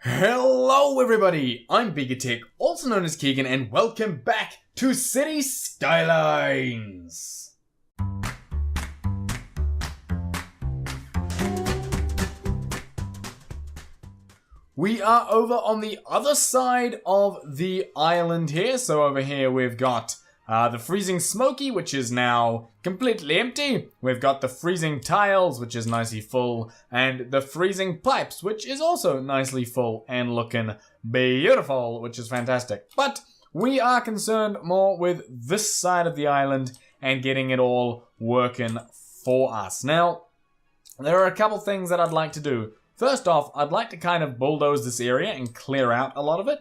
Hello everybody, I'm BeakerTeck, also known as Keegan, and welcome back to Cities Skylines! We are over on the other side of the island here, so over here we've got the Freezing Smoky, which is now completely empty. We've got the Freezing Tiles, which is nicely full, and the Freezing Pipes, which is also nicely full and looking beautiful, which is fantastic. But we are concerned more with this side of the island and getting it all working for us. Now, there are a couple things that I'd like to do. First off, I'd like to kind of bulldoze this area and clear out a lot of it.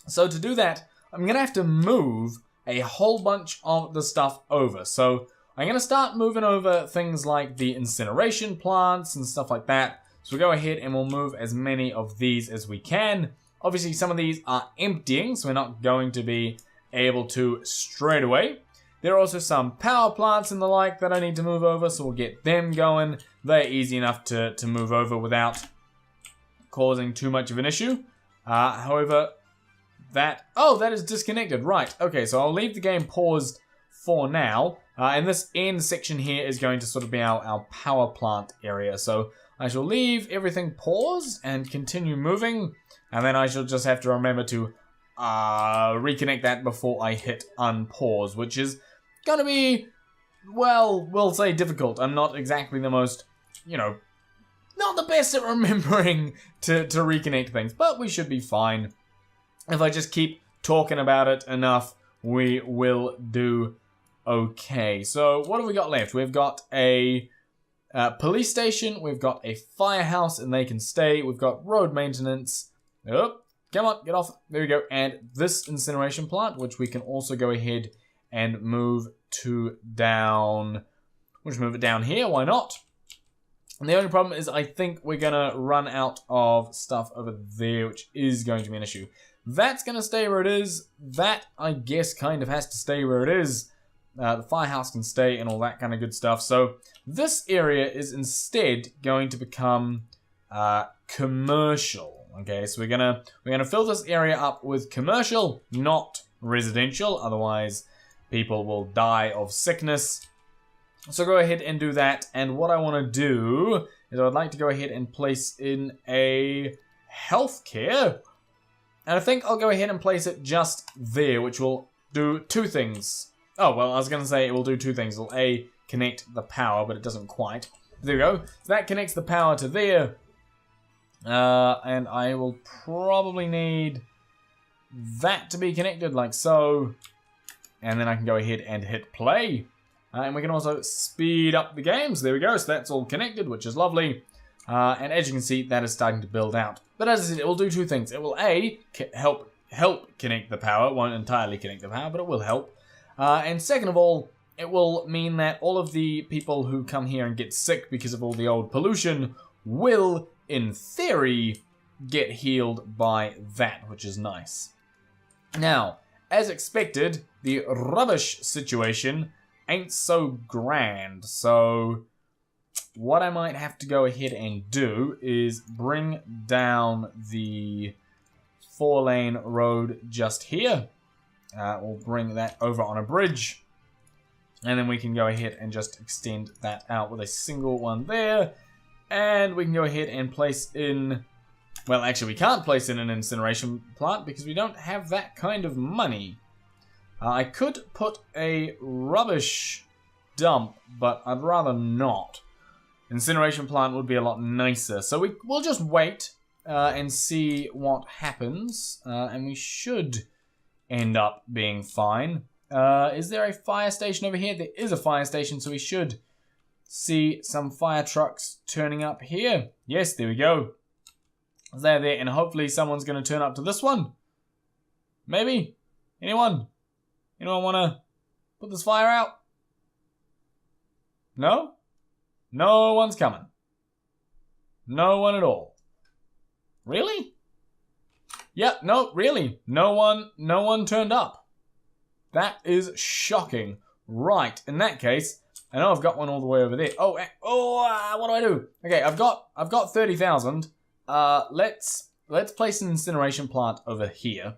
So to do that, I'm going to have to move a whole bunch of the stuff over. So I'm going to start moving over things like the incineration plants and stuff like that. So we'll go ahead and we'll move as many of these as we can. Obviously, some of these are emptying, so we're not going to be able to straight away. There are also some power plants and the like that I need to move over, so we'll get them going. They're easy enough to move over without causing too much of an issue. However, that is disconnected. Right, okay, so I'll leave the game paused for now. And this end section here is going to sort of be our power plant area. So I shall leave everything paused and continue moving. And then I shall just have to remember to reconnect that before I hit unpause, which is going to be, well, we'll say difficult. I'm not exactly the most, not the best at remembering to reconnect things, but we should be fine. If I just keep talking about it enough, we will do okay. So what have we got left? We've got a police station, we've got a firehouse, and they can stay. We've got road maintenance. Oh, come on, get off. There we go. And this incineration plant, which we can also go ahead and move to down. We'll just move it down here. Why not? And the only problem is I think we're going to run out of stuff over there, which is going to be an issue. That's going to stay where it is. That, I guess, kind of has to stay where it is. The firehouse can stay and all that kind of good stuff. So this area is instead going to become commercial. Okay, so we're gonna fill this area up with commercial, not residential. Otherwise, people will die of sickness. So go ahead and do that. And what I want to do is I'd like to go ahead and place in a healthcare. And I think I'll go ahead and place it just there, which will do two things. Oh, well, I was going to say it will do two things. It'll A, connect the power, but it doesn't quite. There we go. So that connects the power to there. And I will probably need that to be connected like so. And then I can go ahead and hit play. And we can also speed up the games. There we go. So that's all connected, which is lovely. And as you can see, that is starting to build out. But as I said, it will do two things. It will A, help connect the power. It won't entirely connect the power, but it will help. And second of all, it will mean that all of the people who come here and get sick because of all the old pollution will, in theory, get healed by that, which is nice. Now, as expected, the rubbish situation ain't so grand. So what I might have to go ahead and do is bring down the 4-lane road just here. We'll bring that over on a bridge. And then we can go ahead and just extend that out with a single one there. And we can go ahead and place in... Well, actually, we can't place in an incineration plant because we don't have that kind of money. I could put a rubbish dump, but I'd rather not. Incineration plant would be a lot nicer. So we'll just wait and see what happens. And we should end up being fine. Is there a fire station over here? There is a fire station, so we should see some fire trucks turning up here. Yes, there we go. They're there, and hopefully someone's going to turn up to this one. Maybe? Anyone? Anyone want to put this fire out? No? No one's coming. No one at all. Really? Yeah, no, really. No one turned up. That is shocking. Right, in that case, I know I've got one all the way over there. What do I do? Okay, I've got 30,000. Let's let's place an incineration plant over here.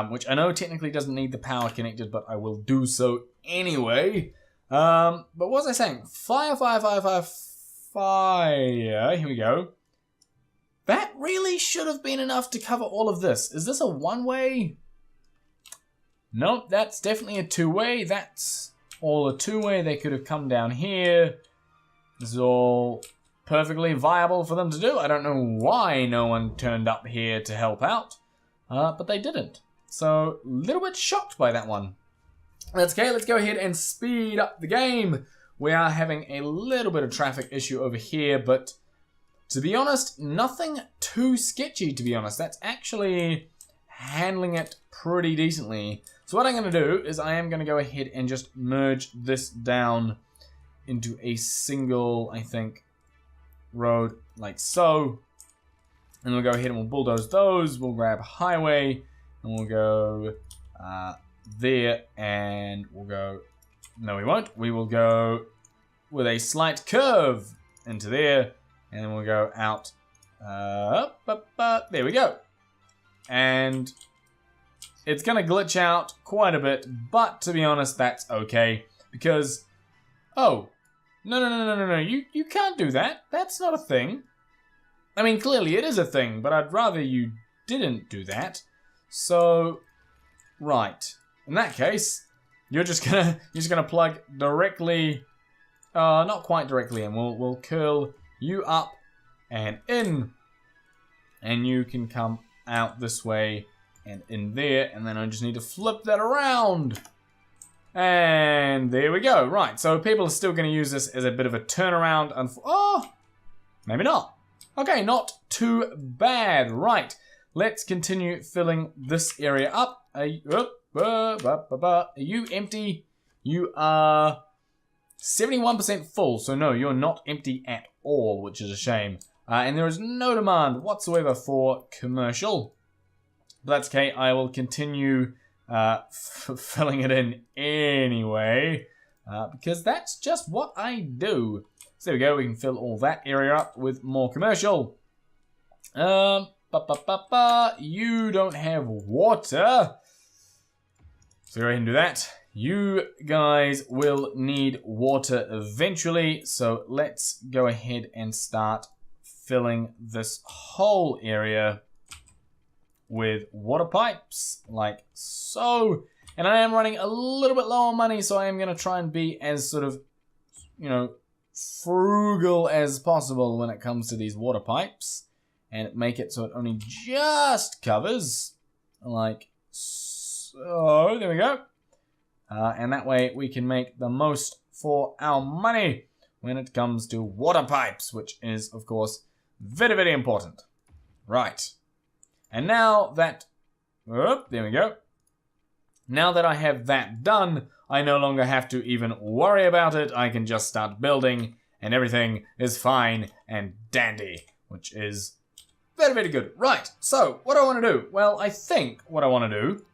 Which I know technically doesn't need the power connected, but I will do so anyway. But what was I saying? Fire, fire, fire, fire, fire. Here we go. That really should have been enough to cover all of this. Is this a one-way? Nope, that's definitely a two-way. That's all a two-way. They could have come down here. This is all perfectly viable for them to do. I don't know why no one turned up here to help out, but they didn't. So, a little bit shocked by that one. That's okay, let's go ahead and speed up the game. We are having a little bit of traffic issue over here, but to be honest, nothing too sketchy, to be honest. That's actually handling it pretty decently. So what I'm going to do is I am going to go ahead and just merge this down into a single, I think, road like so. And we'll go ahead and we'll bulldoze those. We'll grab highway and we'll go there, and we'll go, no we won't. We will go with a slight curve into there, and then we'll go out, there we go. And it's going to glitch out quite a bit, but to be honest, that's okay, because, oh, no, you can't do that. That's not a thing. I mean, clearly it is a thing, but I'd rather you didn't do that. So, right. In that case, you're just gonna plug directly, not quite directly in. We'll curl you up and in, and you can come out this way and in there, and then I just need to flip that around. And there we go. Right, so people are still going to use this as a bit of a turnaround. Oh, maybe not. Okay, not too bad. Right, let's continue filling this area up. Are you empty? You are 71% full, so no, you're not empty at all, which is a shame. And there is no demand whatsoever for commercial. But that's okay, I will continue filling it in anyway, because that's just what I do. So there we go, we can fill all that area up with more commercial. You don't have water, so go ahead and do that. You guys will need water eventually, so let's go ahead and start filling this whole area with water pipes, like so. And I am running a little bit low on money, so I am going to try and be as sort of, you know, frugal as possible when it comes to these water pipes. And make it so it only just covers, like so. There we go. And that way we can make the most for our money when it comes to water pipes, which is, of course, very, very important. Right. And now that, there we go. Now that I have that done, I no longer have to even worry about it. I can just start building and everything is fine and dandy, which is very, very good. Right, so what do I want to do? Well, I think what I want to do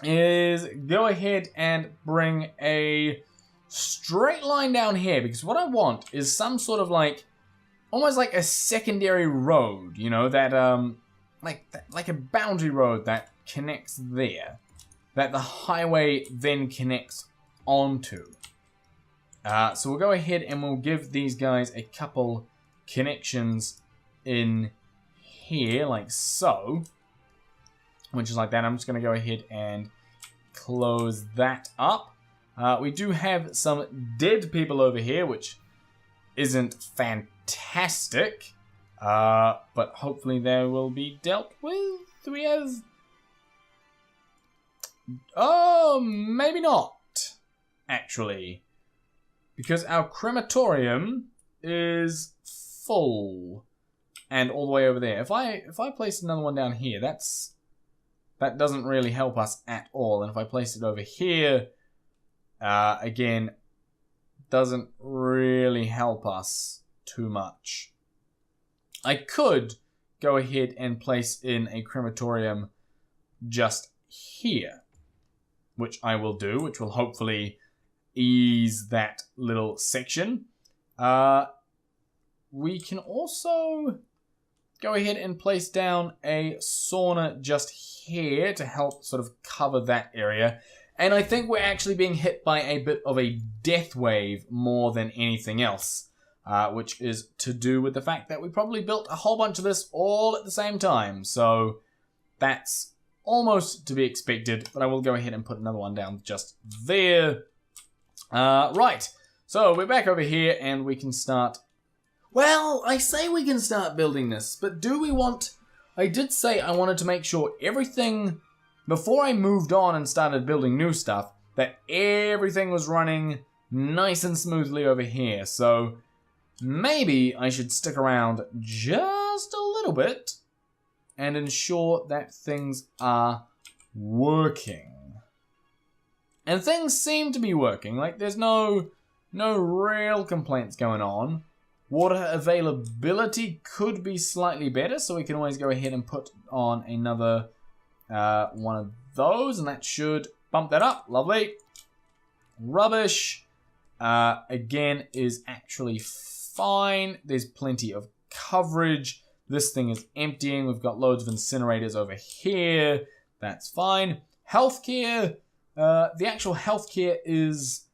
is go ahead and bring a straight line down here, because what I want is some sort of like, almost like a secondary road, you know, that, like a boundary road that connects there, that the highway then connects onto. So we'll go ahead and we'll give these guys a couple connections in here, like so, which is like that. I'm just going to go ahead and close that up. We do have some dead people over here, which isn't fantastic, but hopefully they will be dealt with. We have... oh, maybe not, actually, because our crematorium is full. And all the way over there. If I place another one down here, that doesn't really help us at all. And if I place it over here, again, doesn't really help us too much. I could go ahead and place in a crematorium just here, which I will do, which will hopefully ease that little section. We can also... go ahead and place down a sauna just here to help sort of cover that area. And I think we're actually being hit by a bit of a death wave more than anything else, which is to do with the fact that we probably built a whole bunch of this all at the same time. So that's almost to be expected, but I will go ahead and put another one down just there. Right, so we're back over here and we can start. Well, I say we can start building this, but do we want... I did say I wanted to make sure everything, before I moved on and started building new stuff, that everything was running nice and smoothly over here. So maybe I should stick around just a little bit and ensure that things are working. And things seem to be working. Like, there's no real complaints going on. Water availability could be slightly better, so we can always go ahead and put on another one of those, and that should bump that up. Lovely. Rubbish, again, is actually fine. There's plenty of coverage. This thing is emptying. We've got loads of incinerators over here. That's fine. Healthcare. The actual healthcare is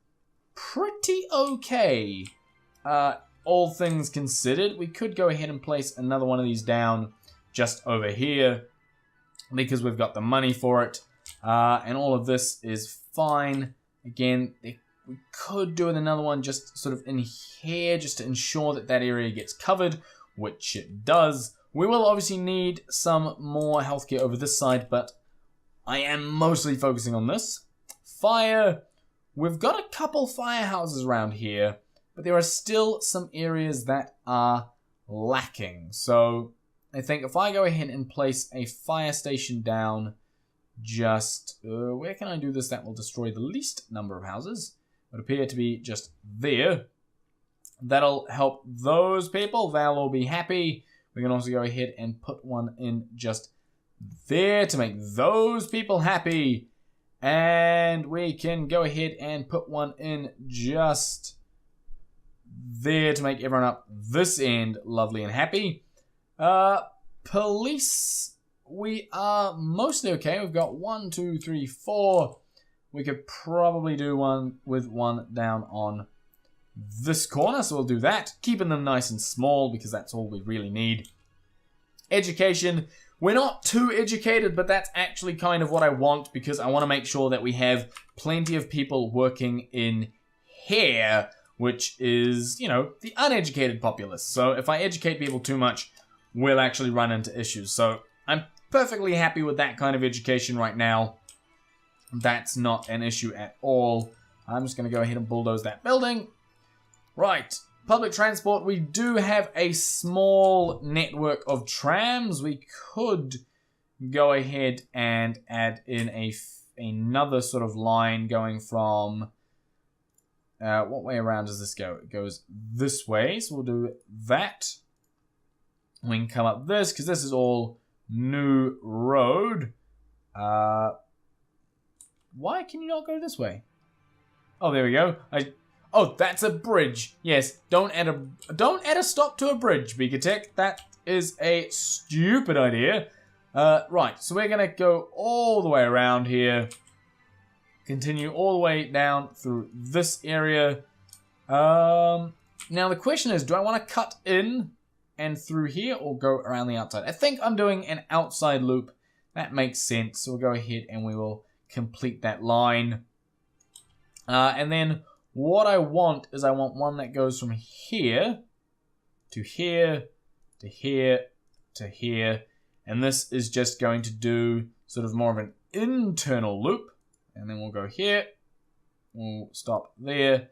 pretty okay. All things considered, we could go ahead and place another one of these down just over here because we've got the money for it. And all of this is fine. Again, we could do another one just sort of in here just to ensure that that area gets covered, which it does. We will obviously need some more healthcare over this side, but I am mostly focusing on this. Fire. We've got a couple firehouses around here, but there are still some areas that are lacking. So I think if I go ahead and place a fire station down just... where can I do this that will destroy the least number of houses? It would appear to be just there. That'll help those people. They'll all be happy. We can also go ahead and put one in just there to make those people happy. And we can go ahead and put one in just there to make everyone up this end lovely and happy. Police, we are mostly okay. We've got 1, 2, 3, 4. We could probably do one with one down on this corner, so we'll do that. Keeping them nice and small because that's all we really need. Education. We're not too educated, but that's actually kind of what I want because I want to make sure that we have plenty of people working in here, which is, you know, the uneducated populace. So if I educate people too much, we'll actually run into issues. So I'm perfectly happy with that kind of education right now. That's not an issue at all. I'm just going to go ahead and bulldoze that building. Right. Public transport, we do have a small network of trams. We could go ahead and add in another sort of line going from... what way around does this go? It goes this way, so we'll do that. We can come up this, because this is all new road. Why can you not go this way? Oh, there we go. Oh, that's a bridge. Yes, don't add a stop to a bridge, BeakerTeck. That is a stupid idea. Right, so we're gonna go all the way around here. Continue all the way down through this area. Now the question is, do I want to cut in and through here or go around the outside? I think I'm doing an outside loop. That makes sense. So we'll go ahead and we will complete that line. And then what I want is I want one that goes from here to here to here to here. And this is just going to do sort of more of an internal loop. And then we'll go here. We'll stop there.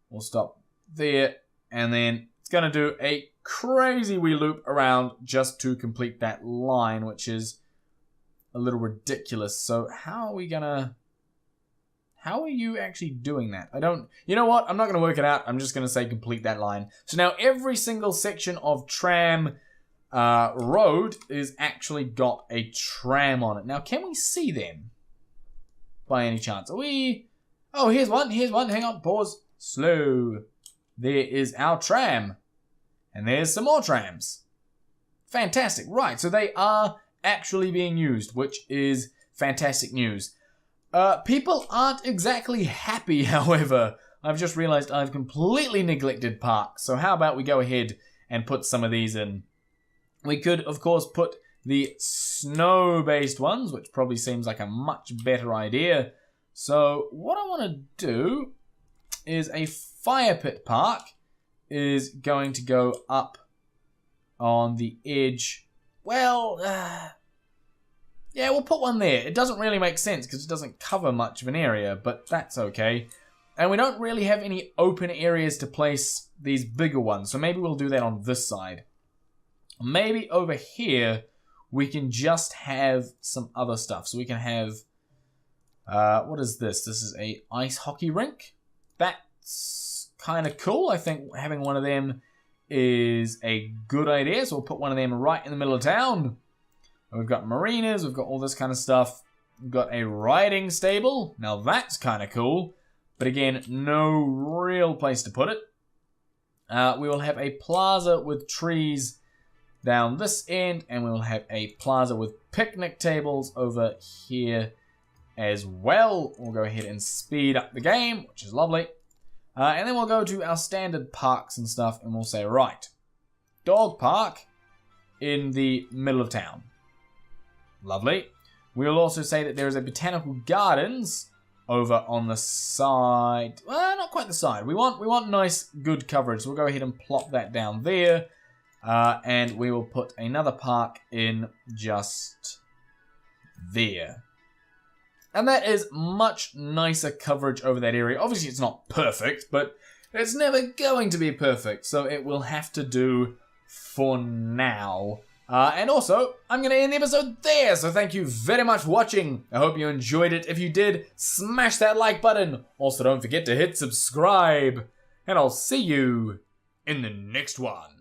We'll stop there. And then it's going to do a crazy wee loop around just to complete that line, which is a little ridiculous. So how are we going to... How are you actually doing that? I don't... You know what? I'm not going to work it out. I'm just going to say complete that line. So now every single section of tram road is actually got a tram on it. Now, can we see them? By any chance? Are we... Oh, here's one. Here's one. Hang on. Pause. Slow. There is our tram. And there's some more trams. Fantastic. Right, so they are actually being used, which is fantastic news. People aren't exactly happy, however. I've just realized I've completely neglected parks. So how about we go ahead and put some of these in? We could, of course, put the snow-based ones, which probably seems like a much better idea. So what I want to do is a fire pit park is going to go up on the edge. Well, yeah, we'll put one there. It doesn't really make sense because it doesn't cover much of an area, but that's okay. And we don't really have any open areas to place these bigger ones, so maybe we'll do that on this side. Maybe over here we can just have some other stuff. So we can have, what is this? This is a ice hockey rink. That's kind of cool. I think having one of them is a good idea. So we'll put one of them right in the middle of town. And we've got marinas, we've got all this kind of stuff. We've got a riding stable. Now that's kind of cool. But again, no real place to put it. We will have a plaza with trees down this end, and we will have a plaza with picnic tables over here as well. We'll go ahead and speed up the game, which is lovely. And then we'll go to our standard parks and stuff, and we'll say, right, dog park in the middle of town. Lovely. We'll also say that there is a botanical gardens over on the side. Well, not quite the side. We want nice, good coverage. So we'll go ahead and plop that down there. And we will put another park in just there. And that is much nicer coverage over that area. Obviously, it's not perfect, but it's never going to be perfect. So it will have to do for now. And also, I'm going to end the episode there. So thank you very much for watching. I hope you enjoyed it. If you did, smash that like button. Also, don't forget to hit subscribe. And I'll see you in the next one.